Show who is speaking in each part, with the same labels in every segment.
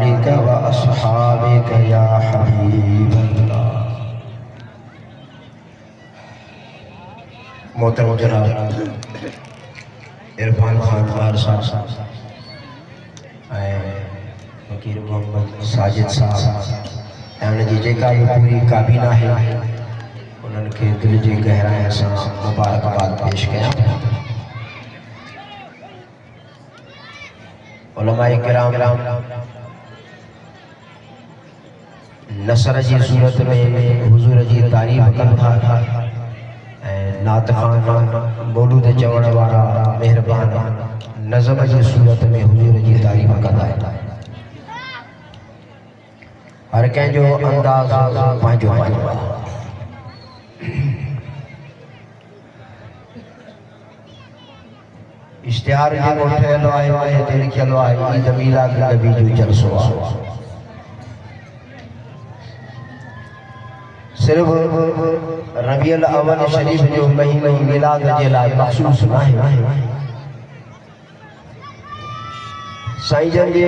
Speaker 1: आलिका व अस्हाबिका या हबीबल्लाह। मोहतरम जनाब इरफान खान खान साहब वकील मोहम्मद साजिद साहब जी जेका भी पूरी काबीना है उन्हनि खे दिल जी गहराई सां मुबारकबाद पेश कयां। उलमाए किराम नसर जी सूरत में हुजूर जी तारीफ़ कनि था ऐं नात ख़ान मौलूद चवण वारा मेहरबान नज़म जी सूरत में हुजूर जी तारीफ़ कंदा आहिनि। हर कंहिंजो अंदाज़ पंहिंजो पंहिंजो आहे। इश्तिहार जेको ठहियलु आहे हिते लिखियलु आहे ईद मीलाद नबी जो जलसो आहे। सिर्फ़ रबीउल अव्वल शरीफ जो महीनो मीलाद जे लाइ मख़सूस न आहे। साईं जन जी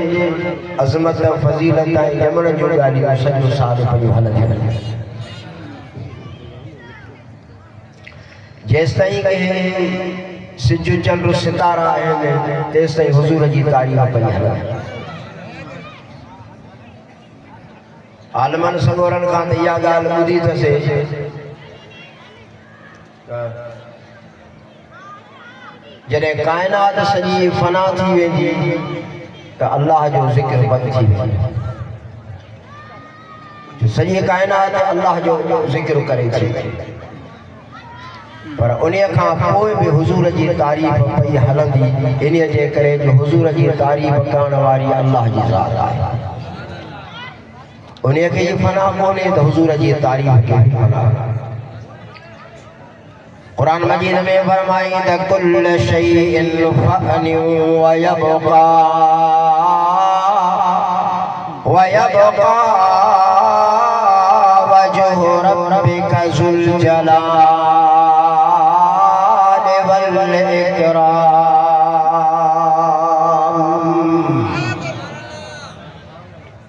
Speaker 1: अज़मत फज़ीलत ऐं ॼमण जूं ॻाल्हियूं सॼो साल पियूं हलंदियूं आहिनि। जेसिताईं के सिज चंड सितारा आहिनि तेसिताईं हुजूर जी तारीफ़ पई हलंदी। आलमनि सगोरनि खां त इहा ॻाल्हि ॿुधी अथसि जॾहिं काइनात सॼी फना थी वेंदी त अल्लाह जो ज़िक्र बंदि थी वेंदी। सॼी काइनात अल्लाह जो ज़िक्र करे थी पर उन्हीअ खां पोइ बि हुजूर जी तारीफ़ पई हलंदी। इन्हीअ जे करे जो हुजूर जी तारीफ़ करण वारी अल्लाह जी ज़ात आहे। उन्हीअ खे फना कोन्हे त हुजूर जी तारीफ़ खे फना। कुरान मजीद में फरमाईंदा कुल्ल शैइन फ़अनिन व यबक़ा वजहु रब्बिका ज़ुल जलाल वल इकराम।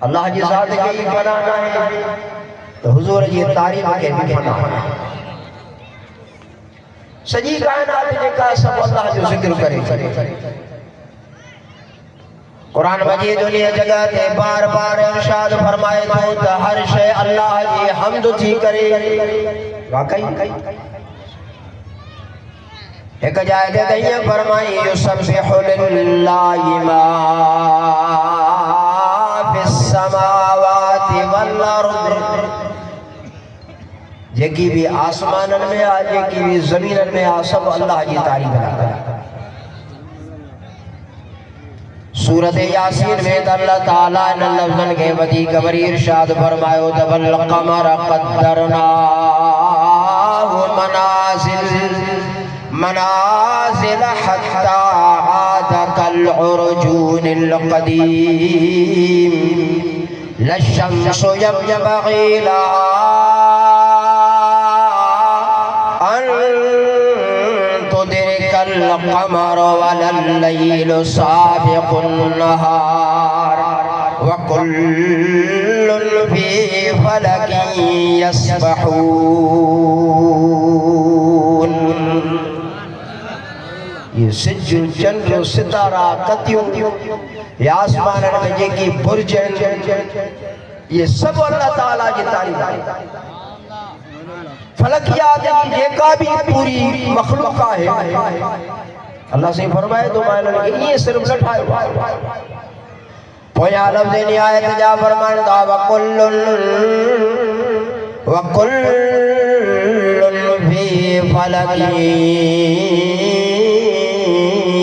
Speaker 1: अल्लाह जी ज़ात खे ही फना न आहे तो हुजूर जी तारीफ़ खे भी फना। सॼी काइनात जेका सब अल्लाह जो ज़िक्र करे। कुरान मजीद उन्हीअ जगह ते बार बार इरशाद फरमाए थो त हर शइ अल्लाह जी हम्द थी करे। वाकई एक जाइ ते ईअं फरमाई युसब्बिहु लिल्लाहि मा फिस समावाति वल अर्द। जेकी भी आसमानन में आ जेकी भी ज़मीनन में आ सब अल्लाह जी तारीफ़ करे। सूरत यासीन में अल्लाह ताला इन लफ्ज़न के वधीक वरी इरशाद फरमायो त वल क़मर क़द्दरनाहु मनाज़िल हत्ता आद कल उर्जूनिल क़दीम लश्शम्सु यंबग़ी लहा القمر ولا الليل سابق النهار وكل في فلك يسبحون। ये सिज चंद्र सितारा कतियूं ये आसमान में जेकी बुर्ज ये सब अल्लाह ताला जी तारीफ़ आहे। फलकियात जेका भी पूरी मखलूक है अल्लाह से फरमाए तो माइलन ये सिर्फ न ठायो। पोया लफ्ज़ नियायत जा फरमांदा वकुल्लुन फी फलकी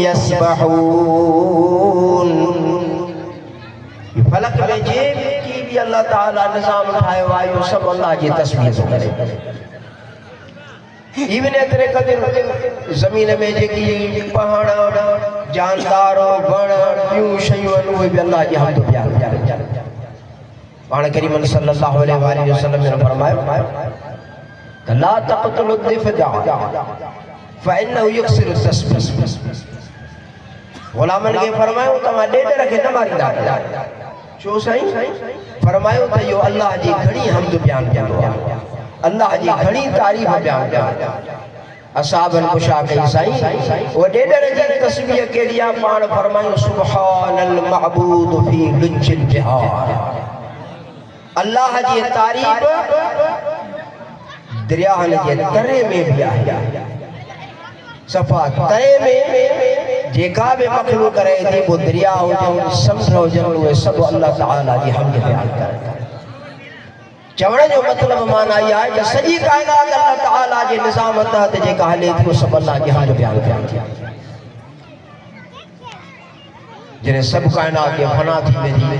Speaker 1: यस्बहून। फलक में जे की भी अल्लाह ताला निज़ाम ठायो आहे यो सब अल्लाह जी तस्बीह करे। इवन एतिरे क़दुरु ज़मीन में जेकी पहाड़ जानदार वण ॿियूं शयूं आहिनि उहे बि अल्लाह जी हम्द पिया करे। पाण करीम सल्लल्लाहु अलैहि वसल्लम ने फरमायो त ला तक़तुलु ज़िफ़दा फ़इन्नहु युक्सिरु तस्बीह। ग़ुलामनि खे फरमायो तव्हां ॾेडर खे न मारींदा छो साईं फरमायो त यो अल्लाह जी घणी हमद बयान कंदो आहे, अल्लाह जी घणी तारीफ़ बयान कंदो आहे। असाबन पुछा कई साईं वो ॾेॾर जी तस्बीह कहिड़ी आहे? पाण फरमायो सुब्हानल महबूद फी लुज्जिल बिहार, अल्लाह जी तारीफ़ दरियाहन जे तरे में भी आहे। सफ़ा तरे में जेका भी मखलूक रहे थी वो दरिया हुजनि समुंड हुजनि उहे सभु अल्लाह ताला जी हमद बयान करनि। चवण जो मतिलबु माना इहा आहे त सॼी काइनात अल्लाह ताला जे निज़ाम तहत जेका हले थी उहो सभु अल्लाह जी हमद बयान करनि थी। जॾहिं सभु काइनात जे फना थी वेंदी,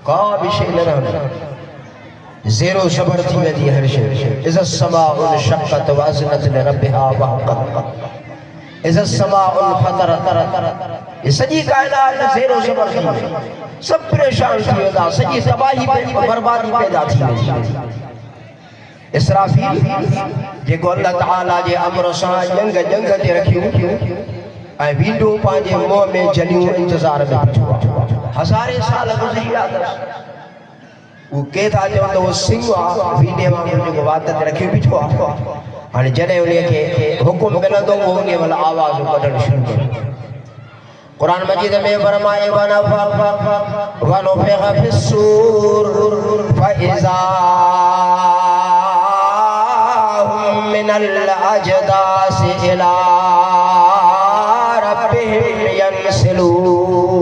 Speaker 1: का बि शइ न रहंदी, ज़ेरो ज़बर थी वेंदी हर शइ। इज़त समाउन शक़्क़त व अज़नत लिरब्बिहा वहक़त, इज़त समाउन फतरत, ये सॼी काइनात ज़ेरो ज़बर थी वेंदी, सभु परेशान थी वेंदा, सॼी तबाही बर्बादी पैदा थी वेंदी। इसराफील जेको अल्लाह ताला जे अमर सां जंग ते रखियो ऐं वीडो पंहिंजे मुंहं में जलियूं इंतज़ार में बीठो आहे। हज़ारे साल गुज़री विया अथसि, वो के था चवनि त उहो सिंह आहे वीडे वांगुरु जेको वात ते रखी बीठो आहे। हाणे जॾहिं उन खे हुकुम मिलंदो उहो उन महिल आवाज़ कढणु शुरू कंदो। कुरान मजीद में फरमाए वनुफ़िख़ फ़िस्सूर फ़इज़ा हुम मिनल अजदासि इला रब्बिहिम यंसिलून।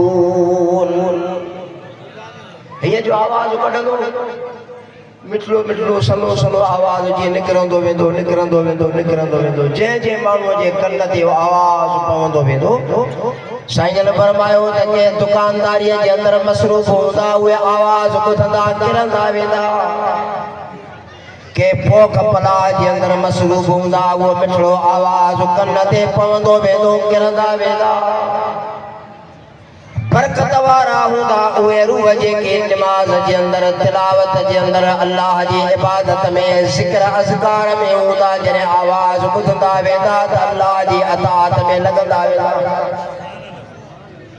Speaker 1: ये जो आवाज़ कढंदो मिठड़ो मिठड़ो सलो सलो आवाज़ जीअं निकिरंदो वेंदो निकिरंदो वेंदो निकिरंदो वेंदो, जंहिं माण्हूअ जे कन ते आवाज़ पवंदो वेंदो। साईं जन फरमायो त कंहिं दुकानदारीअ जे अंदरि मसरूफ़ हूंदा उहे आवाज़ ॿुधंदा किरंदा वेंदा, के पोख पलाह जे अंदरि मसरूफ़ हूंदा उहो मिठड़ो आवाज़ कन ते पवंदो वेंदो किरंदा वेंदा। बरकत वारा हूंदा उहे रूह जेके नमाज जे अंदरि तिलावत जे अंदरि अल्लाह जी इबादत में ज़िक्र अज़कार में हूंदा, जॾहिं आवाज़ ॿुधंदा वेंदा त अल्लाह जी अताअत में लॻंदा वेंदा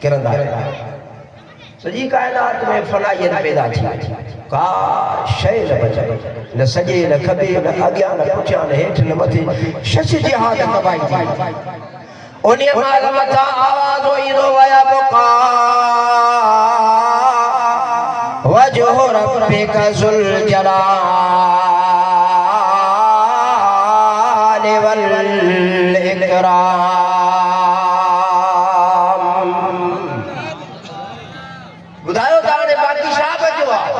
Speaker 1: किरंदा वेंदा। सॼी काइनात में फनाइयत पैदा थी, का शइ न बचे, न सॼे न खॿे न अॻियां न पुठियां न हेठि न मथे, शश जिहाद तबाही थी। उन्हीं माल मथा आवाज़ ईंदो वयबक़ा वजहु रब्बिका ज़ुल जलाल वल इकराम। ॿुधायो तव्हां बाक़ी छा बचियो आहे?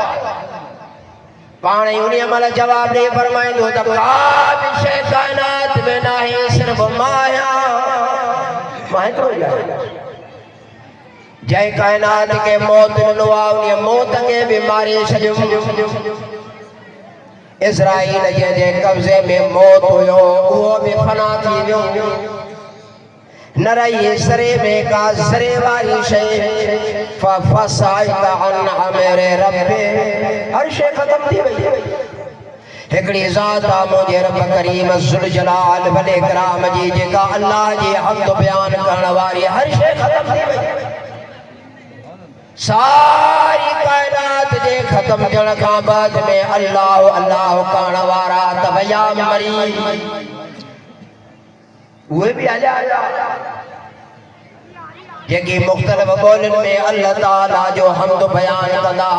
Speaker 1: पाण ई उन्हीं महिल जवाब ॾेई फरमाईंदो त का बि शइ काइनात में नाहे, सिर्फ़ मां आहियां। जय कायनात के मौत ॾिनो आहे उन मौत खे बि मारे छॾियो। इज़राइल जे कब्ज़े में मौत हुयो उहो बि फना थी वियो, न रही ज़रे में का ज़रे वारी शइ। फफ़साइक अन अमरि रब्बे, हर शइ ख़त्म थी वई। हिकड़ी ज़ात आहे मुंहिंजे रब करीम ज़ुल जलाल वल इकराम जी, जेका अल्लाह जी हक़ बयान करण वारी, हर शइ ख़त्म थी वई। सारी काइनात जे ख़त्म थियण खां बाद में अल्लाह अल्लाह करण वारा तवया मरी उहे बि हलिया जेके मुख़्तलिफ़ ॿोलियुनि में अल्लाह ताला जो हम्द बयान कंदा।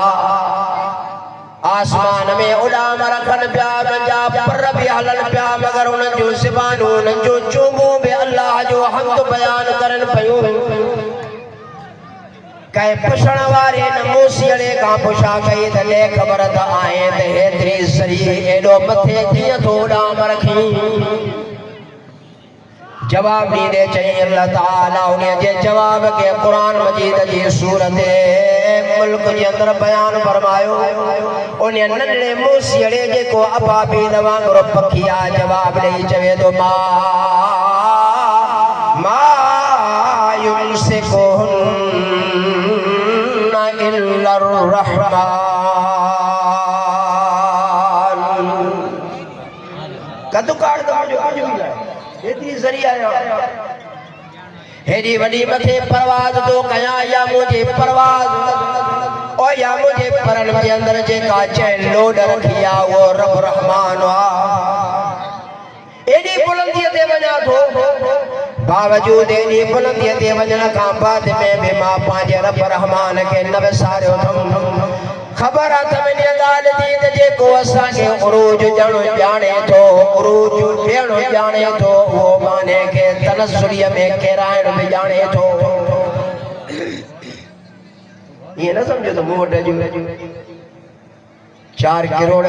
Speaker 1: आसमान में उड़ाम रखन पिया, उनजा पर भी हलन पिया, मगर उन्हनि जो ज़बानूं उन्हनि जो चूंगूं भी अल्लाह जो हम्द बयान करन पयूं। कंहिं पुछण वारे न मूसीअड़े खां पुछा कई त ले ख़बर त आहे त हेतिरी सरी एॾो मथे कीअं थो उड़ाम रखी? जवाब ॾींदे चई अल्लाह ताला उन जे जवाब के कुरान मजीद जी सूरत मुल्क जे अंदर बयान फरमायो। उन नंढड़े मूसीअड़े जेको अबाबील वांगुरु पखी आहे जवाब ॾेई चवे थो मा युमसिकुहुन्ना इल्ला रहमान। कदु काड़ हेतिरी ज़रिया हेॾी वॾी मथे परवाज़ तो कयां या मुंहिंजी परवाज़ ओ या मुझे परन के अंदर जेका चैन लोड रखिया वो रब रहमान वा एडी बुलंदी ते वना थो बावजूद एडी बुलंदी ते वजन का बाद में भी मां पांजे रब रहमान के न विसारियो थम खबर आ तमने गाल दी त जेको असा के उरूज जणो जाने थो उरूज भेणो जाने थो वो माने के तनसुलिय में केरायण में जाने थो ये ना समझो तो मोट जो 4 करोड़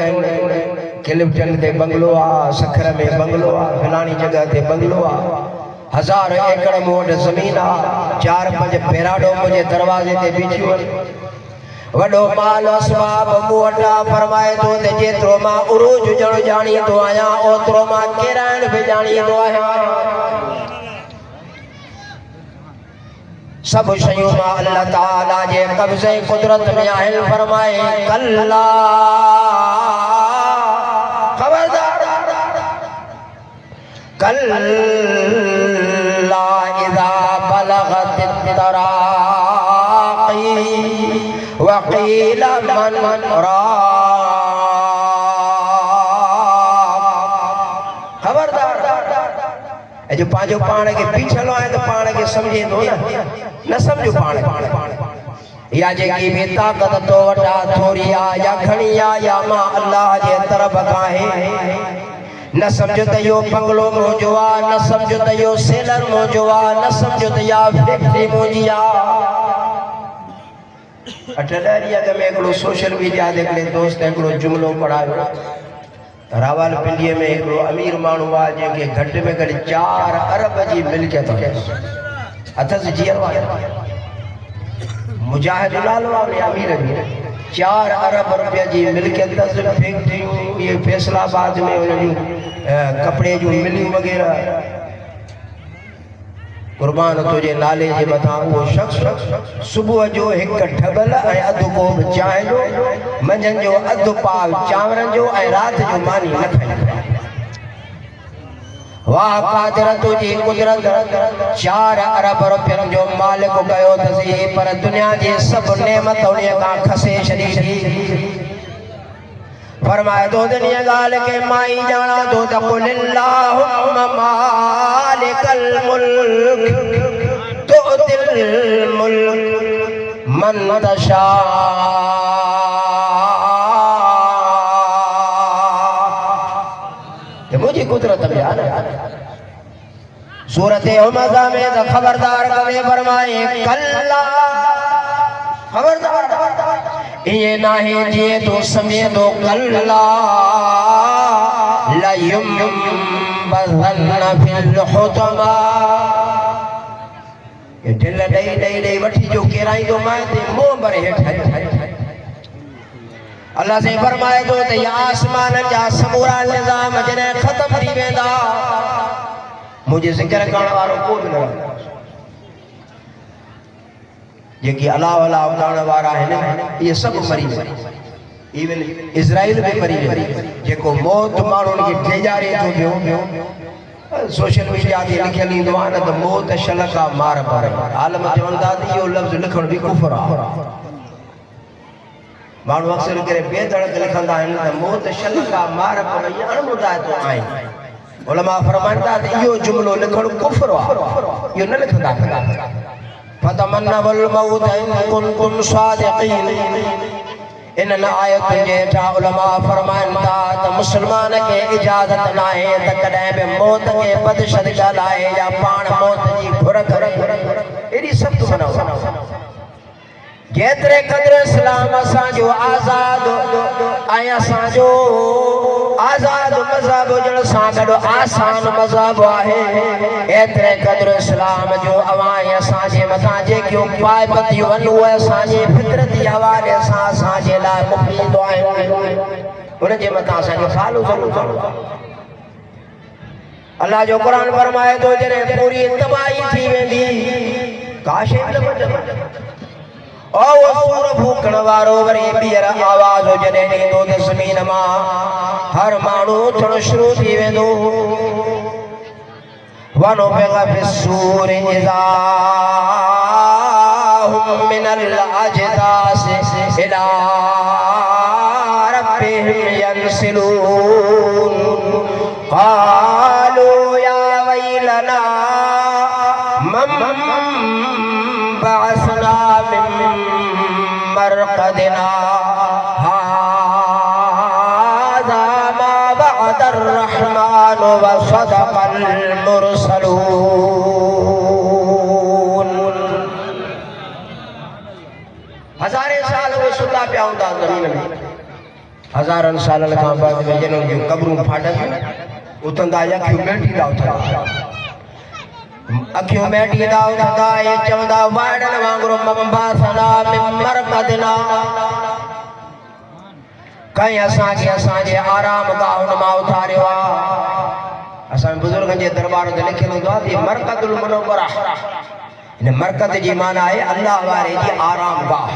Speaker 1: किलिप्टन ते बंगलो आ सखर में बंगलो आ फलानी जगह ते बंगलो आ 1000 एकड़ मोट जमीन आ 4-5 पेराडो मुझे दरवाजे ते बीठियो वडो माल असबाब मोटा फरमाए तो ते जेतरो मां उरूज जण जानी तो आया ओतरो मां केरायण भी जानी तो आया सब शयूं मां अल्लाह ताला जे कब्जे कुदरत में आहिल फरमाए कल्ला खबरदार कल्ला इज़ा बलगत तराक़ी वक़ील मन राक़ खबरदार जो पांचो पाण के पीछलो है तो पाण के समझे दो न समझो पाण या जेकी भी ताकत तो वटा थोड़ी आ या घणी आ या मां अल्लाह जे तरफ काहे न समझो त यो बंगलो मोजो आ न समझो त यो सेलर मोजो आ न समझो त या फैक्ट्री मोजी आ अटलरिया के में एकड़ो सोशल मीडिया देखले दोस्त एकड़ो जुमलो पढ़ायो रावलपिंडी में एक अमीर मानू आ जेके घट में घट 4 अरब जी मिल्कियत अथस जीअर वा मुजाहिद लाल वाले अमीर जी 4 अरब रुपया जी मिल्कियत फैक्ट्री ये फैसलाबाद में उन कपड़े जो मिली वगैरह कुर्बान तुझे नाले जे मथा वो शख्स सुबह जो एक ठबल ऐं अधु कोब चांहि जो मंझंदि जो अधु पाव चांवरनि जो ऐं राति जो मानी न खाई वाह कादिर तुझी कुदरत 4 अरब रुपयनि जो मालिक कयो अथसि पर दुनिया जी सभु नेमत उन खां खसे छॾी फरमाए तो दुनिया गाल के माई जाना तो तकुलिल्लाहुम्मा मालिकल मुल्क तुतिल मुल्क मन तशा ये मुझे कुदरत बयान है सूरत हुमज़ा में तो खबरदार कवे फरमाए कल्ला खबरदार ये नाही जे तो समय तो कल्ला लयुम बज़लना फिल हुतमा ये दिल दई वठी जो केराई तो मां ते मुंह भरे हेठ अल्लाह से फरमाए तो ते आसमान जा समूरा निजाम जने खत्म थी वेंदा मुझे जिक्र करण वारो को भी न जेकी अलाह अलाह करण वारा है ये सब मरी वे इवन इजराइल भी मरी वे जेको मौत माण्हुनि खे टेजारे थो पियो सोशल मीडिया ते लिखियल ईंदो आहे न त मौत शलका मार पर आलम चवंदा त इहो लफ़्ज़ लिखण बि कुफर आहे माण्हू अक्सर करे बेधड़क लिखंदा आहिनि त मौत शलका मार पर इहे अणमुदायतो आहिनि उलमा फरमाईंदा त इहो जुमिलो लिखण कुफर आहे इहो न लिखंदा फतमन्नवल मौत इन कुंतुम सादिकीन इन आयतुनि जे हेठा उलमा फरमाईंदा त मुस्लमान खे इजाज़त नाहे त कॾहिं बि मौत खे बदशद ॻाल्हाए या पाण मौत जी घुर एॾी सख़्त मना जेतिरे क़दुरु इस्लाम असांजो आज़ाद ऐं असांजो आज़ाद मज़हब हुजण सां गॾु आसान मज़हब आहे एतिरे क़दुरु इस्लाम जो अवां असांजे मथां जेकियूं पाबंदियूं आहिनि उहे असांजे फितरती हवाले सां असांजे लाइ मुफ़ीद आहिनि उनजे मथां असांखे फॉलो ज़रूरु करणो आहे अल्लाह जो क़ुर फरमाए थो जॾहिं पूरी तबाही थी वेंदी का शइ न बचंदी ओ वो सूर फूकण वारो वरी ॿीहर आवाज़ जॾहिं ॾींदो त ज़मीन मां हर माण्हू उथण शुरू थी वेंदो वनो पेगा फिसूर इज़ा हुम मिनल अजदास इला रब्बिहिम यंसिलून क़ालू या वैलना मम बअसना मिन मरक़दिना हाज़ा मा बअदर रहमान व सदक़ल मुरसलून। हज़ारे साल वो सुता पिया हूंदा ज़मीन में, हज़ारनि सालनि खां बाद में जॾहिं जूं क़बरूं फाटनि उथंदा अखियूं मेटींदा उथंदा, अखियूं मेटींदा उथंदा ऐं चवंदा वाइड़नि वांगुरु मम्बासना मिन मरक़दिना, कंहिं असांखे असांजे आराम गाहुनि मां उथारियो आहे। असांजे बुज़ुर्गनि जे दरबार ते लिखियलु हूंदो आहे त मरक़दुल मुनव्वरा, हिन मरक़द जी माना आहे अल्लाह वारे जी आराम गाह।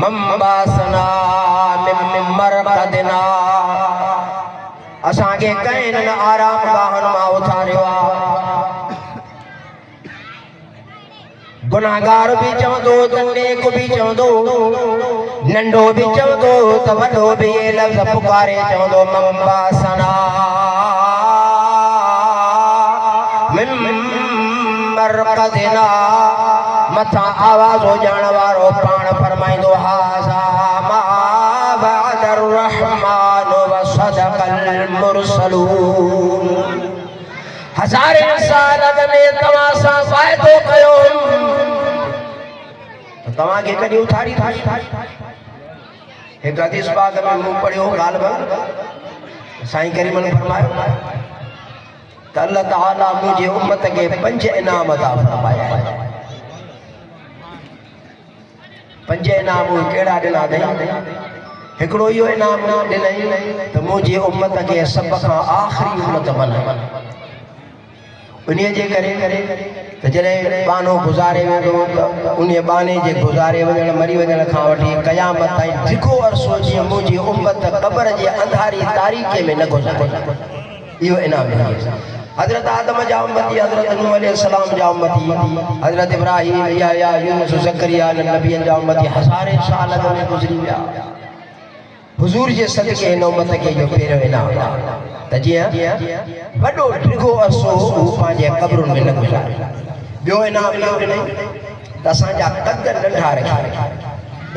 Speaker 1: मम्बासना मिन मरक़दिना, असांखे कंहिं हिननि आराम गाहनि मां उथारियो आहे। गुनाहगार भी चवंदो त नेक भी चवंदो, नंढो भी चवंदो त वॾो भी ये लफ़्ज़ पुकारे चवंदो मम्बासना मिन मरक़दिना। मथां आवाज़ हुजण वारो पाण फरमाईंदो हाज़ा मा बअदर रहमान व सदक़ल मुरसलून। हज़ारे सालनि में तव्हां सां वाइदो कयो त तव्हांखे कॾहिं उथारी थारी। हिकु हदीस पाक में मूं पढ़ियो ॻाल्हि साईं करीमन फरमायो त अल्लाह ताला मुंहिंजे उम्मत खे 5 इनाम अता फरमाया। 5 इनाम कहिड़ा ॾिना अथई? हिकिड़ो इहो इनाम ॾिनई त मुंहिंजी उम्मत खे सभ खां आख़िरी उम्मत बणाए। उन्हीअ जे करे त जॾहिं बानो गुज़ारे वेंदो त उन बाने जे गुज़ारे वञण मरी वञण खां वठी क़यामत ताईं धिको अरसो जीअं मुंहिंजी उम्मत क़बर जे अंधारी तारीख़े में न गुज़ारे, इहो इनाम ॾिनो। हज़रत आदम जा उम्मती, हज़रत नूह अलैहिस्सलाम जा उम्मती, हज़रत इब्राहीम या यूनुस ज़करिया नबियनि जा उम्मती हज़ारे साल में गुज़री विया। हुज़ूर जे सदके हिन उम्मत खे इहो पहिरियों इनाम त जीअं वॾो डिघो अरसो हू पंहिंजे क़बरुनि में न गुज़ारे। ॿियो इनाम इहो ॾिनई त असांजा कद नंढा रखी,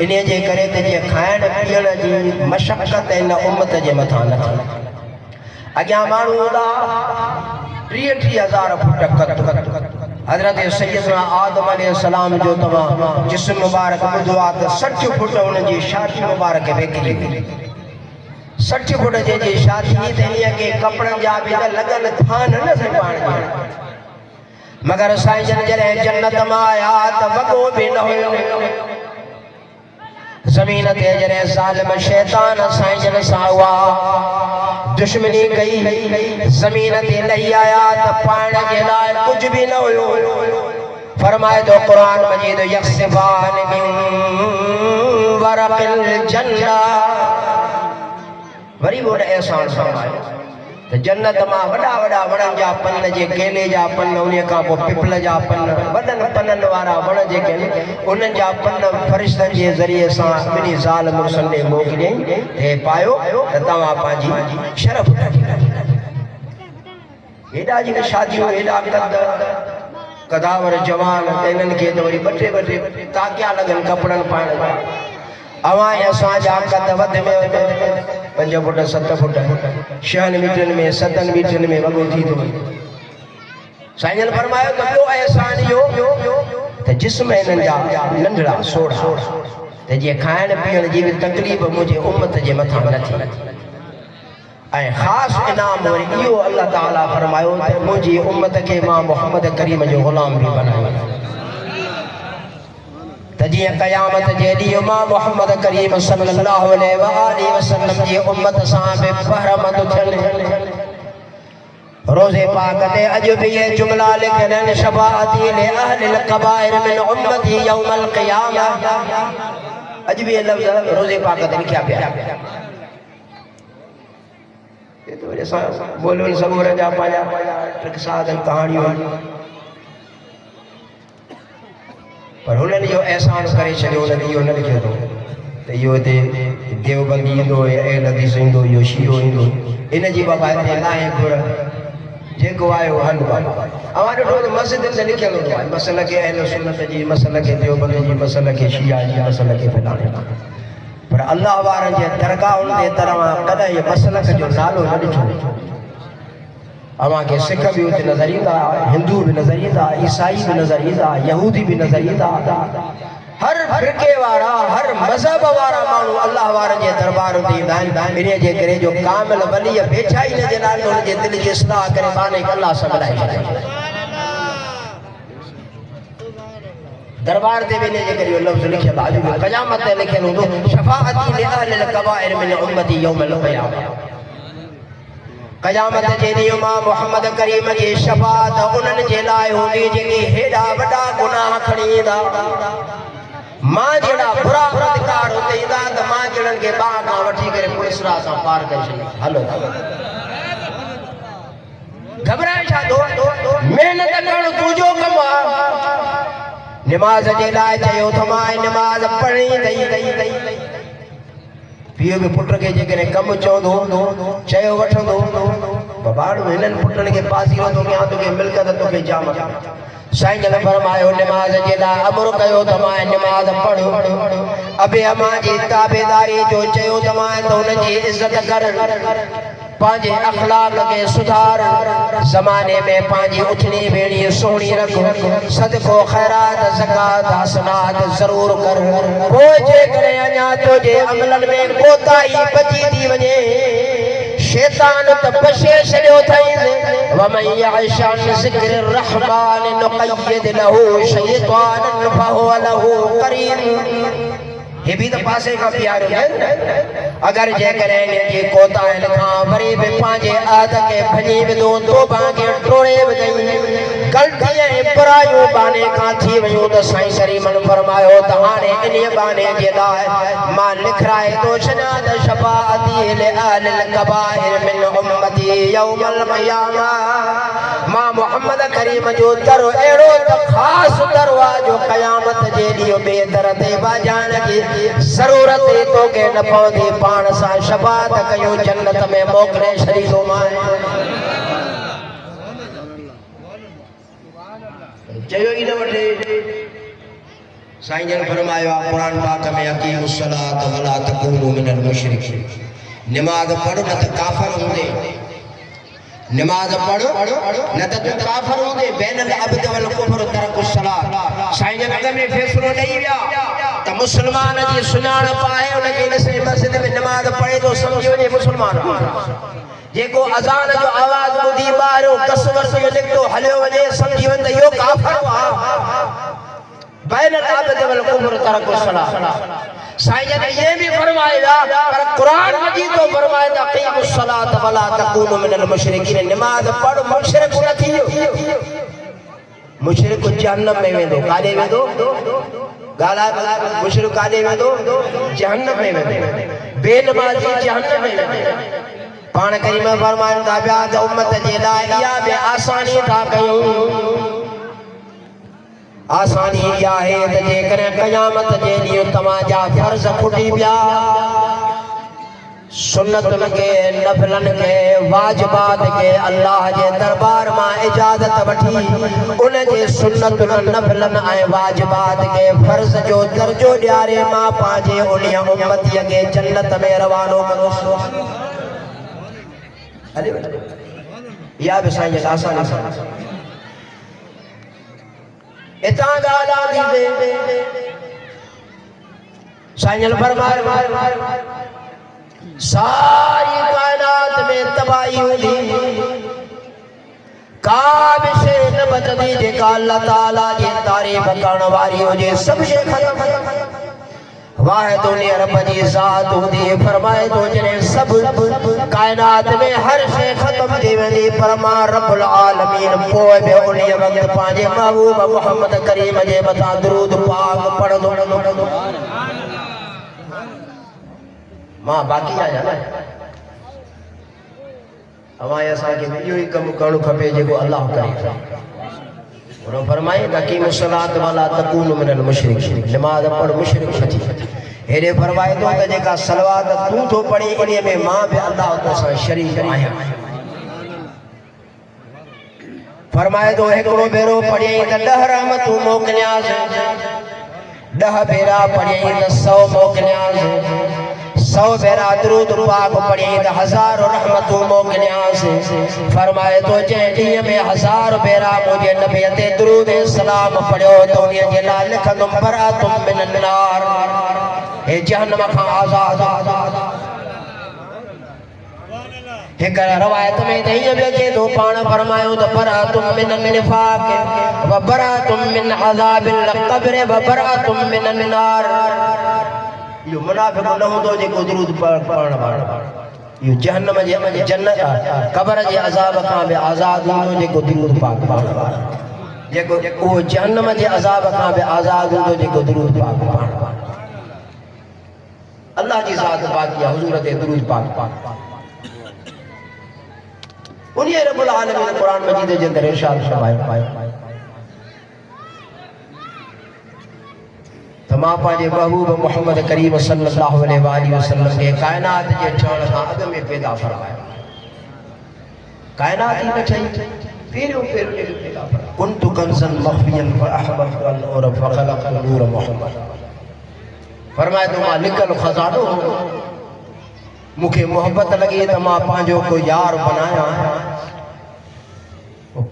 Speaker 1: इन जे करे त जीअं खाइण पीअण जी मशक़त हिन उम्मत जे मथां न थिए। अॻियां माण्हू हूंदा 33,000 फुट कद। हज़रत सैयदना आदम अलैहिस्सलाम जो तव्हां जिस्म मुबारक ॿुधो आहे त 60 फुट हुनजी छाती मुबारक वेकिरी हुई। 60 फुट जंहिंजी छाती त ईअं के कपिड़नि जा बि त लॻल थान न से पाण जे। मगर साईं जन जॾहिं जन्नत मां आया त वॻो बि न हुयो। ज़मीन ते जॾहिं ज़ालिम शैतान साईं जन सां हुआ दुश्मनी कई, ज़मीन ते लही आया त पाइण जे लाइ कुझु बि न हुयो। फरमाए थो क़ुरान मजीद यक्सिफान मिन वरक़िल जन्नह, वरी वो एहसान फरमायो त जन्नत मां वॾा वॾा वणनि जा पन, जे केले जा पन, उन खां पोइ पिपल जा पन, वॾनि पननि वारा वण जेके आहिनि उन्हनि जा पन फ़रिश्तनि जे ज़रिए सां ॿिन्ही ज़ाल मुड़ुसनि ॾे मोकिलियईं हे पायो त तव्हां पंहिंजी शरफ़ ठाही। हेॾा जेके शादियूं, हेॾा कद कदावर जवान, इन्हनि खे त वरी ॿ टे ताकिया लॻनि कपिड़नि पाइण जा। अवां असांजा कद वध में 5 फुट 7 फुट, 6 मीटरनि में 7 मीटरनि में वॻो थी थो वञे। साईं जन फरमायो त ॿियो अहसान इहो त जिस्म हिननि जा नंढड़ा सोढ़ा त जीअं खाइण पीअण जी बि तकलीफ़ मुंहिंजे उम्मत जे मथां न थी। ऐं ख़ासि इनाम वरी इहो अल्लाह ताला फरमायो त मुंहिंजी उम्मत खे मां मोहम्मद करीम जो ग़ुलाम बि बनायो त जीअं क़यामत जे ॾींहुं मां मोहम्मद करीम सल्लल्लाहु अलैहि वसल्लम जी उम्मत सां बि बहरमंद थियनि। रोज़े पाक ते अॼु भी ये जुमला लिखियल आहिनि शफ़ाअती लिअहलिल कबाइर मिन उम्मती यौमल क़ियामह। अॼु भी ये लफ़्ज़ रोज़े पाक ते लिखिया पिया। ये तो वरी असां बोलनि सबूर जा पंहिंजा साधन कहाणियूं पर हुननि जो एहसान करे छॾियो हुननि इहो न लिखियो अथऊं त इहो हिते देवबंदी ईंदो या अहल हदीस ईंदो इहो शीरो ईंदो इन जी बाबा हिते नाहे घुर जेको आयो हल बाबा अवां ॾिठो त मस्जिद ते लिखियल हूंदो आहे मसल के अहल सुन्नत जी मसल के देवबंद जी मसल के शिया जी मसल के फलाणे पर अल्लाह वारनि जे दरगाहुनि ते तव्हां कॾहिं इहे मसलक जो नालो न ॾिठो अवां खे सिख भी उते नज़र ईंदा हिंदू भी नज़र ईंदा ईसाई भी नज़र ईंदा यहूदी भी नज़र ईंदा हर फिरके वारा हर मज़हब वारा माण्हू अल्लाह वारनि जे दरबार ते ईंदा आहिनि इन जे करे जो कामिल वली बेचाई जे लाइ हुन जे दिलि जी इस्लाह करे बाने अल्लाह सां मिलाए दरबार ते वेने जे करे लफ़्ज़ लिखियल आहे क़यामत ते लिखियल हूंदो शफ़ाअती लिअहलिल कबाइर मिन उम्मती यौमल क़यामह क़यामत जे ॾींहुं मां मोहम्मद करीम जी शफ़ाअत उन्हनि जे लाइ हूंदी जेके हेॾा वॾा गुनाह खणी ईंदा मां जहिड़ा बुरा प्रतिकार हुते ईंदा त मां जहिड़नि खे ॿाह खां वठी करे पुलिस राह सां पार करे छॾींदा हलो घबराए छा थो महिनत करणु तुंहिंजो कमु आहे निमाज़ जे लाइ चयो त मां निमाज़ पढ़ी अथई पीउ बि पुट खे जेकॾहिं कमु चवंदो चयो वठंदो बाबाड़ो हिननि पुटनि खे पासीरो थो कयां तोखे मिल्कत तोखे जाम साईं जन फरमायो निमाज़ जे लाइ अमर कयो त मां निमाज़ पढ़ अबे अमां जी ताबेदारी जो चयो त मां त हुन जी इज़त कर पंहिंजे अखलाक खे सुधार ज़माने में पंहिंजी उथणी वेहणी सुहिणी रख सदको ख़ैरात ज़कात हसनात ज़रूर कर पोइ जेकॾहिं अञा तुंहिंजे अमलनि में कोताही बची थी वञे शैतान त बशे छॾियो अथई वमन यअश अन ज़िक्र रहमान नुक़य्यद लहू शैतानन फहुव लहू करीन ये भी तो पासे का प्यार है अगर जे करे जी कोताहिन खां वरी बि पंहिंजे आद खे भॼी विधो तौबा खे टोड़े विधई ग़लती ऐं बुरायूं बाने खां थी वियूं त साईं करीमन फरमायो त हाणे इन बाने जे लाइ मां लिखराए थो छॾियां त शफ़ाअती लिअहलिल कबाइर मिन उम्मती यौमल क़यामह मां मोहम्मद करीम जो दर अहिड़ो त ख़ासि दर आहे जो क़यामत जे ॾींहुं ॿिए दर ते वाजाइण जी ज़रूरत तोखे न पवंदी पाण सां शफ़ाअत कयूं जन्नत में मोकिले छॾींदो मां चयो ई न वठे साईं जन फरमायो आहे क़ुरान पाक में अक़ीमुस सलात वला तकूनु मिनल मुशरिकीन निमाज़ पढ़ न त काफ़िर हूंदे निमाज़ पढ़ न त तू काफ़िर हूंदे बैनल अब्द वल कुफ्र तरकुस सलात साईं जन अॻ में फ़ैसिलो ॾेई विया त मुस्लमान जी सुञाणप आहे उनखे ॾिसे मस्जिद में निमाज़ पढ़े थो सम्झी वञे मुस्लमान जेको अज़ान जो आवाज़ ॿुधी ॿाहिरियों कसवर जो निकितो हलियो वञे सम्झी वञे त इहो काफ़िर आहे बैनल अब्द वल कुफ्र तरकुस सलात साईं जन ये भी फरमाया पर कुरान मजीद तो फरमाया था क़ीमुस सलात वला तकूनु मिनल मुशरिकीन निमाज़ पढ़ मुशरिक न थियो मुशरिक जहन्नम में वेंदो काॾे वेंदो गालाए मुशरिक काॾे वेंदो जहन्नम में वेंदो बेनमाज़ी जहन्नम में वेंदो पाण करीम फरमाइनि था पिया त उम्मत जे लाइ इहा बि आसानी था कयूं आसानी इहा आहे त जेकॾहिं क़यामत जे ॾींहुं तव्हांजा फर्ज़ खुटी पिया सुन्नतुनि खे नफ़िलनि खे वाजिबात खे अल्लाह जे दरबार मां इजाज़त वठी उन जे सुन्नतुनि नफ़िलनि ऐं वाजिबात खे फर्ज़ जो दर्जो ॾियारे मां पंहिंजे उन उम्मतीअ खे जन्नत में रवानो कंदुसि इहा बि साईं जन आसानी सां इतां ॻाल्हि थी साईं जन फरमायो सारी कायनात में तबाही हूंदी का बि शइ न बचंदी जेका अल्लाह ताला जी तारीफ़ करण वारी हुजे सभु शइ ख़तम वाहिद रब जी ज़ात हूंदी फरमाए थो जॾहिं सभु कायनात में हर शइ ख़तम थी वेंदी पर मां रब्बुल आलमीन पोइ बि उन वक़्तु पंहिंजे महबूब मोहम्मद करीम जे मथां दुरूद पाक पढ़ंदो मां बाक़ी आहियां न अवां असांखे इहो ई कमु करणु खपे जेको अल्लाह करे उन्होंने फरमाए तकीमुस सलात वाला तकूनु मिनल मुशरिकीन, नमाज पढ़ मुशरिक न थी। हेरे फरमाए तो त जेका सलवात तू तो पढ़ी इन में मां भी अल्लाह तो सां शरीक आया। फरमाए तो एकड़ो भेरो पढ़ी त 10 रहमतूं मोकिलियास, 10 भेरा पढ़ी त 100 मोकिलियास, 100 भेरा दुरूद पाक पढ़ी त 1000 रहमतूं मोकिलियास। फरमाए तो जे ॾींहं में 1000 भेरा मुझे नबी ते दुरूद सलाम पढ़ियो त उन्हीअ जे लाइ लिखंदुमि बरातुम मिनन नार, हे जहन्नम खां आज़ाद। एक रवायत में त ईअं बि अचे थो पाण फरमायो त बरातुम मिनन निफाक व बरातुम मिन अज़ाबिल क़ब्र व बरातुम मिनन नार। यो मुनाफिक न हूंदो जेको दुरूद पढ़ण वारो, यो जहन्नम जे जन्नत क़ब्र जे अज़ाब खां बि आज़ाद हूंदो जेको दुरूद पाक पढ़ण वारो, जेको उहो जहन्नम जे अज़ाब खां बि आज़ाद हूंदो जेको दुरूद पाक पढ़ण वारो। अल्लाह जी ज़ात पाक या हुजूर ते दुरूद पाक उन्हीं रब्बुल आलमीन कुरान मजीद के अंदर इरशाद फरमायो तमा पाजे महबूब मोहम्मद करीम सल्लल्लाहु अलैहि वसल्लम के कायनात के ठहण खां अॻु में पैदा फरमायो। कायनात ही न ठही, पहिरियों पैदा फरमायो कुंतु कंज़न मख़फ़ियन फअहबब्तु अन उरफ़ फ़ख़लक़ नूर मोहम्मद। फरमाए तो मां लिकल खजानो मुखे मोहब्बत लगी तो मां पांजो को यार बनाया,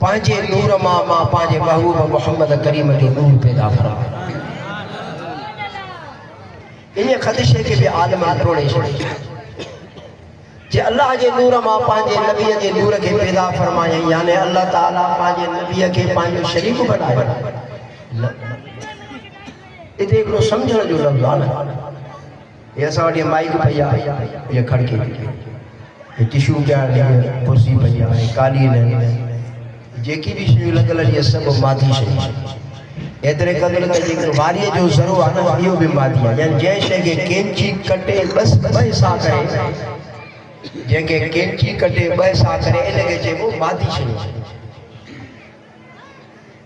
Speaker 1: पांजे नूर मां पांजे महबूब मोहम्मद करीम जो नूर पैदा फरमाया। इन खदशे के भी आलम तोड़े जे अल्लाह जे नूर मां पांजे नबी जे नूर के पैदा फरमाया, यानी अल्लाह ताला पांजे नबी के पांजो शरीक बनाया। इते एकड़ो समझण जो लफ्ज़ आहे। ये असां वटि माइक पई आहे, ये खड़की ये टिशू पिया, कुर्सी पई आहे, कालीन, जेकी भी शयूं लॻल आहिनि सभु मादी शयूं। एतिरे क़दुरु त जेको वारीअ जो ज़रो आहे न इहो बि मादी आहे, यानी जंहिं शइ खे कैंची कटे बस 2 हिसा करे, जंहिंखे कैंची कटे 2 हिसा करे इनखे चइबो मादी शयूं।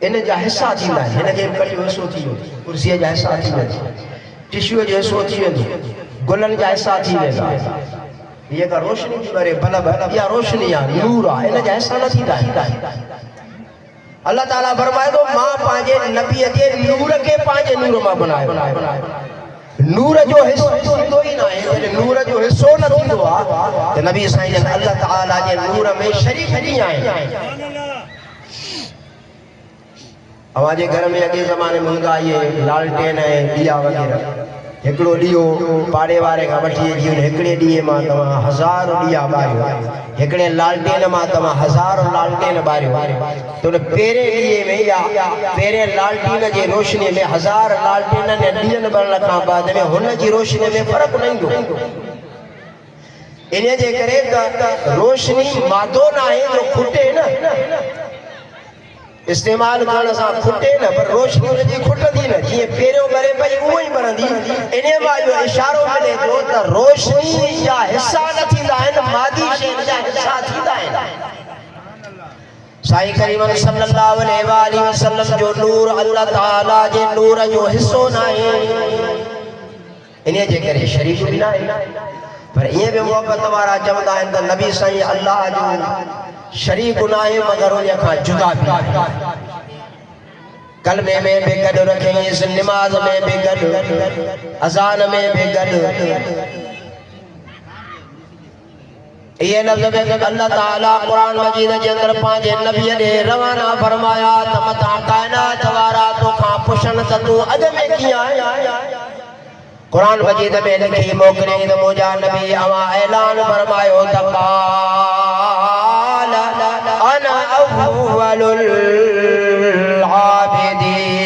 Speaker 1: इन जा हिसा थींदा आहिनि, हिनखे कटियो हिसो थी वियो, कुर्सीअ जा हिसा थी वेंदा, टिशूअ जो हिसो थी वेंदो, गुलनि जा हिसा थी वेंदा। ये का रोशनी थी वरे बल्ब या रोशनी आहे, नूर आहे, इन जा हिसा न थींदा आहिनि। अल्लाह ताला फरमाए तो मां पांजे नबी जे नूर के पांजे नूर मां बनायो। नूर जो हिस्सो थींदो ही ना है, नूर जो हिस्सो न थींदो आहे त नबी साईं जन अल्लाह ताला जे नूर में शरीक नहीं आए। हमारे घर में अॻे ज़माने में हूंदा ये लालटेन है, दिया वग़ैरह, एकड़ो दियो पाड़े वारे का वठी अची एकड़े दिए मां तमा 1000 दिया बारियो, एकड़े लालटेन मां तमा 1000 लालटेन बारियो, तो पेरे दिए में या पेरे लालटेन जे रोशनी में 1000 लालटेन ने दियन बरण खां बाद में हुन जी रोशनी में फर्क नहीं हो। इने जे करे त रोशनी मादो ना है जो खुटे ना, इस्तेमाल करण सां खुटे न, पर रोशनी उनजी खुटंदी न, जीअं पहिरियों करे पई उहो ई बनंदी। इन मां इहो इशारो मिले थो त रोशनी जा हिस्सा न थींदा आहिनि, मादी शयुनि जा हिस्सा थींदा आहिनि। साईं करीम सल्लल्लाहु अलैहि वसल्लम जो नूर अल्लाह ताला जे नूर जो हिस्सो न आहे, इन जे करे शरीक बि न आहे। पर ईअं बि मोहब्बत वारा चवंदा आहिनि त नबी साईं अल्लाह जो शरीक न आहे मगर उन खां जुदा भी आहे। कलमे में भी गॾु रखेंगे, नमाज में भी गॾु, अज़ान में भी गॾु। ये लफ्ज़ में अल्लाह ताला कुरान मजीद जे अंदर पंहिंजे नबी ॾे रवाना फरमाया त मथां कायनात वारा तोखां पुछनि त तूं अॻु में कीअं आहीं। कुरान मजीद में लिखी मोकिलियईं त मुंहिंजा नबी अवां ऐलान फरमायो त अना अव्वलुल आबिदीन।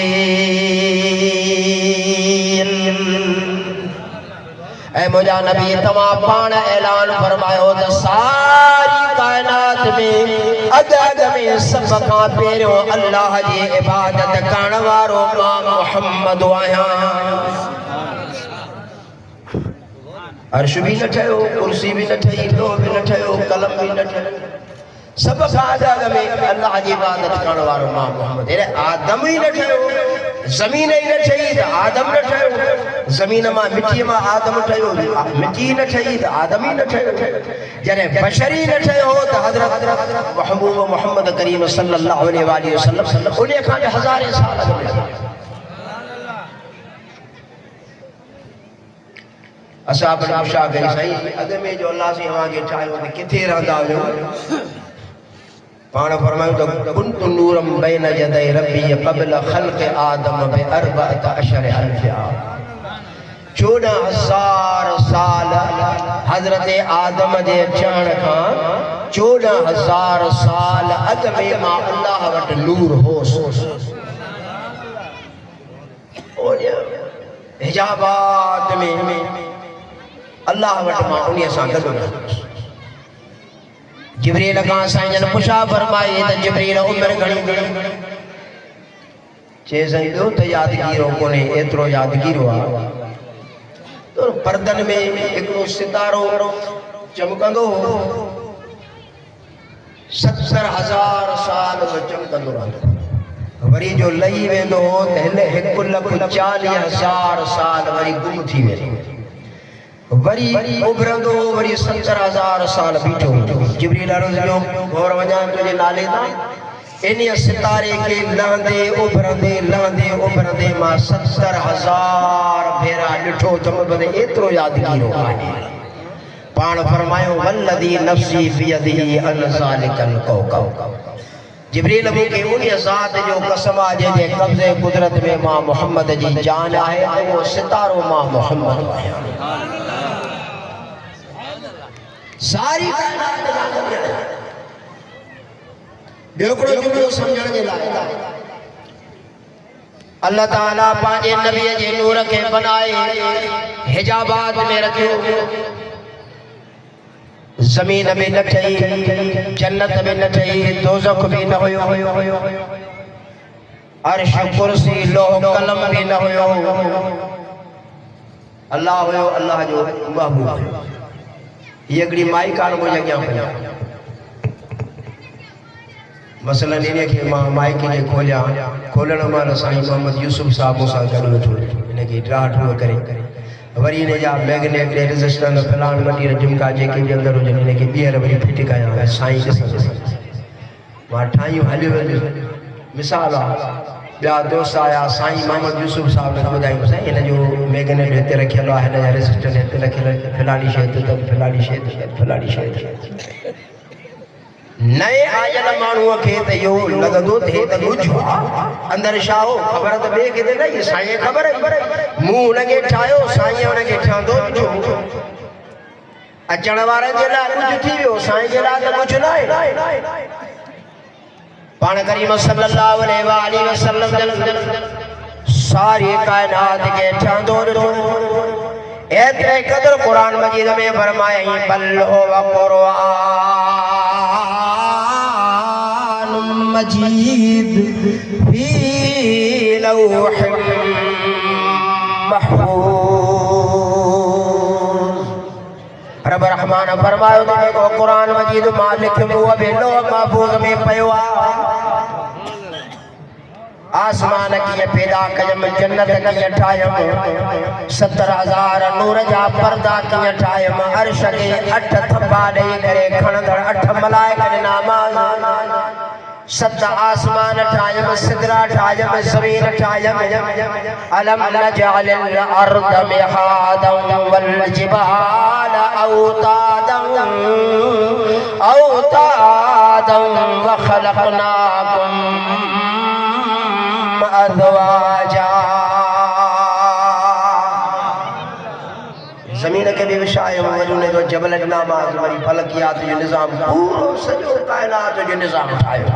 Speaker 1: ऐ मुंहिंजा नबी तव्हां पाण ऐलान फरमायो त सारी कायनात में अॻु में सभ खां पहिरियों अल्लाह जी इबादत करण वारो मां मुहम्मद आहियां। अर्श भी न ठहियो, कुर्सी भी न ठही, लोह भी न ठहियो, कलम भी न ठहियो, सब आजाद में अल्लाह जी इबादत करण वारो मां मोहम्मद अरे आदम ही न ठयो जमीन ही न ठही त आदम न ठयो जमीन मां मिट्टी मां आदम ठयो मिट्टी न ठही त आदम ही न ठयो जरे बशरी न ठयो त हजरत महबूब मोहम्मद करीम सल्लल्लाहु अलैहि वसल्लम उन्हें खां हज़ारे साल अॻु असां अपने मुशा कई साईं अॻु में जो अल्लाह से हवा के ठायो त किथे रहंदा हुयो पाण फरमायो तो कुंत नूरम बैन यदै रब्बी क़ब्ल खल्क़ आदम बि अर्बअत अशर अल्फिया 14,000 साल हजरत आदम जे अचण खां 14,000 साल अॻु में मां अल्लाह वटि नूर होसि हिजाबात में अल्लाह वटि मां उन्हीअ सां गॾु रहंदुसि जिब्रील का साईं जन पुछा फरमाए त जिब्रील उम्र घणी चे साईं ॿियो त यादगीरो कोन्हे एतिरो यादगीरो आहे तो पर्दन में हिकिड़ो सितारो चमकंदो 70,000 साल चमकंदो रहंदो वरी जो लही वेंदो त 1,40,000 साल वरी गुम थी वेंदो वरी उभरंदो वरी 70,000 साल बीठो जिब्रील अर्ज़ जो घोर वञा तुझे नाले तां इन सितारे के लहंदे उभरंदे मां 70,000 भेरा ॾिठो त बदे एतिरो यादगीरो आहे पाण फरमायो वल्लदी नफ्सी बियदिही अन ज़ालिकल कौकब जिब्रील मूंखे उन ज़ात जो कसम आहे जे कब्ज़े कुदरत में मां मोहम्मद जी जान आहे वो सितारो मां मोहम्मद आहियां सारी बिल्कुल जुमलो समझण जे लाइ अल्लाह ताला पंहिंजे नबी जे नूर खे बनाए हिजाबात में रखियो जमीन में न ठही जन्नत में न ठही दोज़ख में न हुयो अर्श कुर्सी लोह कलम में न हुयो अल्लाह हुयो अल्लाह जो महबूब हुयो ये गड़ी माई कान मुझे क्या हुआ मसलन इन्हें के माई के लिए खोलण मां साईं मोहम्मद यूसुफ साहब मुसा गॾु वेठो इन्हें के ड्राट हुआ करे वरी इन्हें जा मैग्नेट रेजिस्टर फलाण मटीर झुमका जेके भी अंदर हुजनि इन्हें के ॿीहर वरी फिट कया साईं ॾिसंदो मां ठाहियूं हलियो वञो मिसाल ॿिया दोस्त आया साईं मोहम्मद यूसुफ साहब ने ॿुधायूं साईं हिन जो मैग्नेट हिते रखियलु आहे हिन जा रेजिस्टर हिते रखियलु फलाणी शइ ते फलाणी शइ ते फलाणी शइ ते नए आयल माण्हूअ खे त इहो लॻंदो त हे त ॻुझ अंदर छा हो ख़बर त ॿिए खे न इहा साईं ख़बर मूं हुनखे ठाहियो साईं हुनखे ठहंदो अचण वारनि जे लाइ कुझु थी वियो साईं जे लाइ त कुझु न आहे पाण करीम सल्लल्लाहु अलैहि वसल्लम सारी कायनात के ठहंदो ॾिठो एतिरे क़दर क़ुरान मजीद में फरमायई बल हुव क़ुरान मजीद फी लौह महफूज रब रहमान फरमायो त क़ुरान मजीद मालिक हुआ बि लौह महफूज में पियो आहे आसमान कीअं पैदा कयम जन्नत कीअं ठाहियम 70,000 नूर जा पर्दा कीअं ठाहियम अर्श खे 8 थंबा ॾेई करे खणंदड़ 8 मलाइका ॾिना मां 7 आसमान ठाहियम सिदरा ठाहियम ज़मीन ठाहियम अलम नजअलिल अर्द मिहादन वल जिबाल औतादन व खलक़नाकुम अज़वाजा ज़मीन के भी विछायो वरी उन जो जबल ॾिना वरी फलकियात जो निज़ाम पूरो सॼो कायनात जो निज़ाम ठाहियो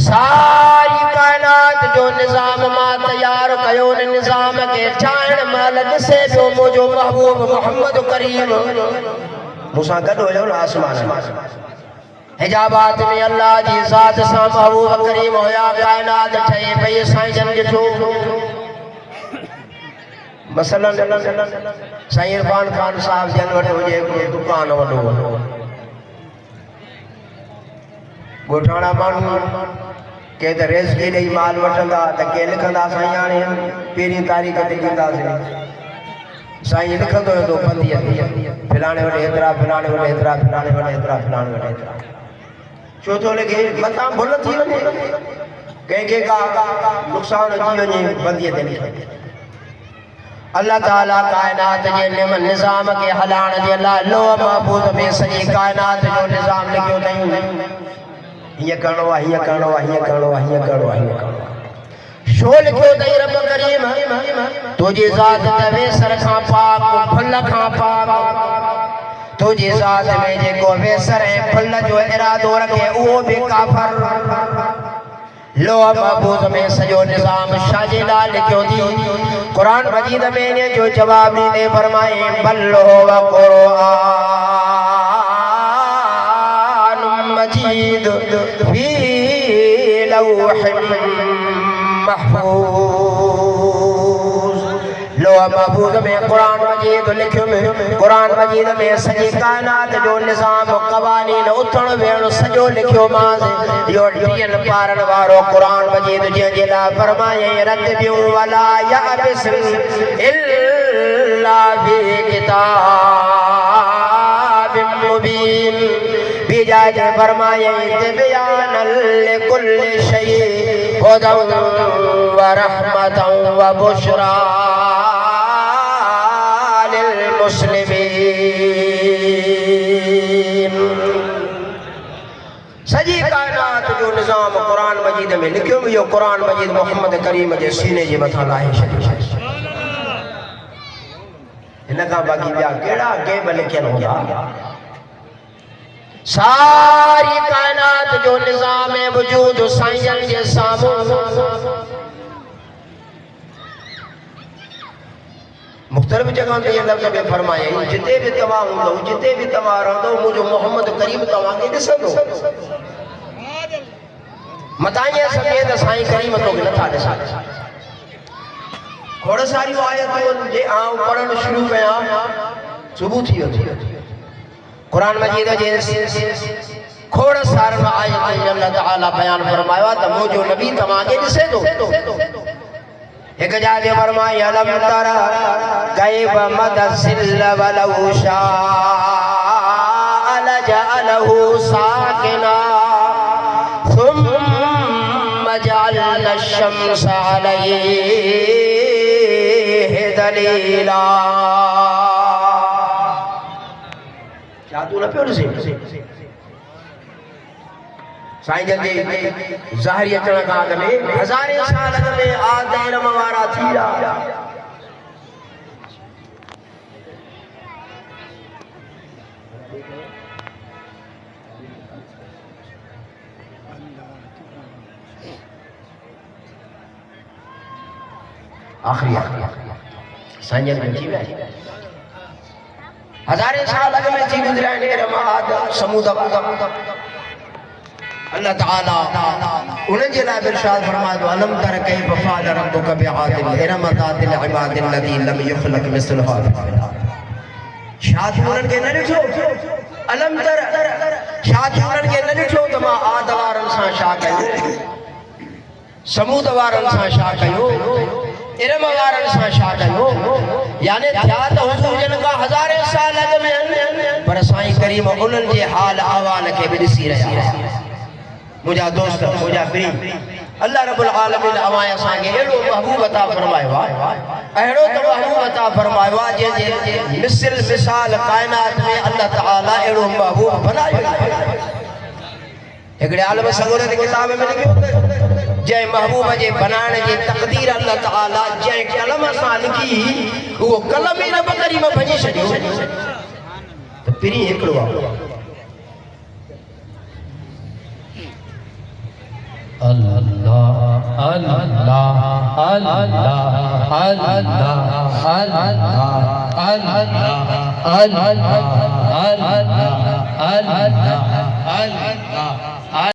Speaker 1: सारी कायनात जो निज़ाम मां तैयार कयो न निज़ाम के ठाहिण महिल ॾिसे पियो मुंहिंजो महबूब मोहम्मद करीम मूंसां गॾु हुयो न आसमान हिजाबात में अल्लाह जी ज़ात सां महबूब करीम होया कायनात ठहे पई साईं जन ॾिठो मसलन साईं इरफान खान साहब जन वटि हुजे दुकान वॾो गोठाणा माण्हू के त रेस के ॾेई माल वठंदा त के लिखंदा साईं हाणे पहिरीं तारीख़ ते ॾींदासीं साईं लिखंदो वेंदो बंदीअ ते फलाणे वटि हेतिरा फलाणे वटि हेतिरा फलाणे वटि हेतिरा फलाणे वटि हेतिरा छो थो लिखे मथां भुल थी वञे कंहिंखे का नुक़सान अची वञे बंदीअ ते लिखे अल्लाह ताला कायनात जे निज़ाम खे हलाइण जे लाइ लोह महफूज़ में सॼी कायनात जो निज़ाम लिखियो अथई हीअं करिणो आहे हीअं करिणो आहे हीअं करिणो आहे हीअं करिणो आहे हीअं करिणो आहे शो लिखियो अथई रब करीम तुंहिंजी ज़ात त वेसर खां पाक फुल खां पाक तुंहिंजी ज़ात में जेको वेसर ऐं फुल जो इरादो रखे उहो बि काफ़र लोह महफूज़ में सॼो निज़ाम शाजे लाइ लिखियो थी कुरान मजीद में इन जो जवाब ॾींदे फरमाए बल हुव क़ुरआन मजीद फी लौहिन महफूज़ लोह महफूज़ में कुरान मजीद लिखियो कुरान मजीद में सॼी कायनात जो निज़ाम क़वानीन उथण वेहण सॼो लिखियो मांसि इहो 30 पारनि वारो कुरान मजीद जंहिंजे लाइ फरमाए रतबियूं वला यअबिस इल्ला फी किताबिम मुबीन बिजाज फरमाए तिबयानल लिकुल्लि शै हुदन व रहमतन व बुशरा लिल मुस्लिमीन सॼी कायनात जो निज़ाम कुरान मजीद में लिखियो इहो कुरान मजीद मोहम्मद करीम जे सीने जे मथां लाहे छॾियो हिन खां बाक़ी ॿिया कहिड़ा गेम लिखियल हूंदा सारी कायनात जो निज़ाम ऐं वजूद साईं जे साम्हूं मुख़्तलिफ़ जगह ते ये लफ़्ज़ में फरमाए जिते भी तव्हां हूंदो जिते भी तव्हां रहंदो मुंहिंजो मोहम्मद करीम तव्हांखे ॾिसंदो मतां ईअं सम्झे त साईं करीम तोखे नथा ॾिसनि खोड़ सारियूं आयतूं जे आउं पढ़णु शुरू कयां सुबुह थी वियो कुरान मजीद जे खोड़ सारनि आयतुनि अल्लाह ताला बयान फरमायो त मुंहिंजो नबी तव्हांखे ॾिसे थो एक जागे फरमाए अलम तरा कैफ मदसिल वलौ शाअ लजअलहु साकिना थुम्मा जअलना अश-शम्स अलैहि दलीला जादू न पियो ॾिसे साईं जन जे ज़ाहिरी अचण खां अॻु में हज़ारे साल अॻु में आद इल्म वारा थी विया आखिरी साईं जन थी विया हज़ारे साल अॻु में थी गुज़रिया इल्म आद समूद अल्लाह ताला उन्हें जे लाइ इरशाद फरमाए तो अलम तर कैफ फ़अल रब्बुका बिआदिल इरम ज़ातिल इबादिल लती लम युखलक मिसलुहा शाद उन्हनि खे न ॾिठो अलम तर शाद उन्हनि खे न ॾिठो त मां आद वारनि सां छा कयो समूद वारनि सां छा कयो इरम वारनि सां छा कयो यानी थिया त हुजूर जन खां हज़ारे साल अॻु में पर साईं करीम उन्हनि जे हाल अहवाल खे बि ॾिसी रहिया मुझा दोस्त मुझा प्रीम अल्लाह रब्बुल आलमीन अवां असांखे अहिड़ो महबूब अता फरमायो आहे अहिड़ो त महबूब अता फरमायो आहे जंहिंजे मिसल मिसाल कायनात में अल्लाह ताला अहिड़ो महबूब बनायो हिकिड़े आलम सगोर जी किताब में लिखियो जंहिं महबूब जे बनाइण जी तक़दीर अल्लाह ताला जंहिं कलम सां लिखी उहो कलम ई रब करीम भञी छॾियो त पहिरीं हिकिड़ो आहे
Speaker 2: अल्लाह अल्लाह अल्लाह अल्लाह अल्लाह अल्लाह अल्लाह अल्लाह अल्लाह अल्लाह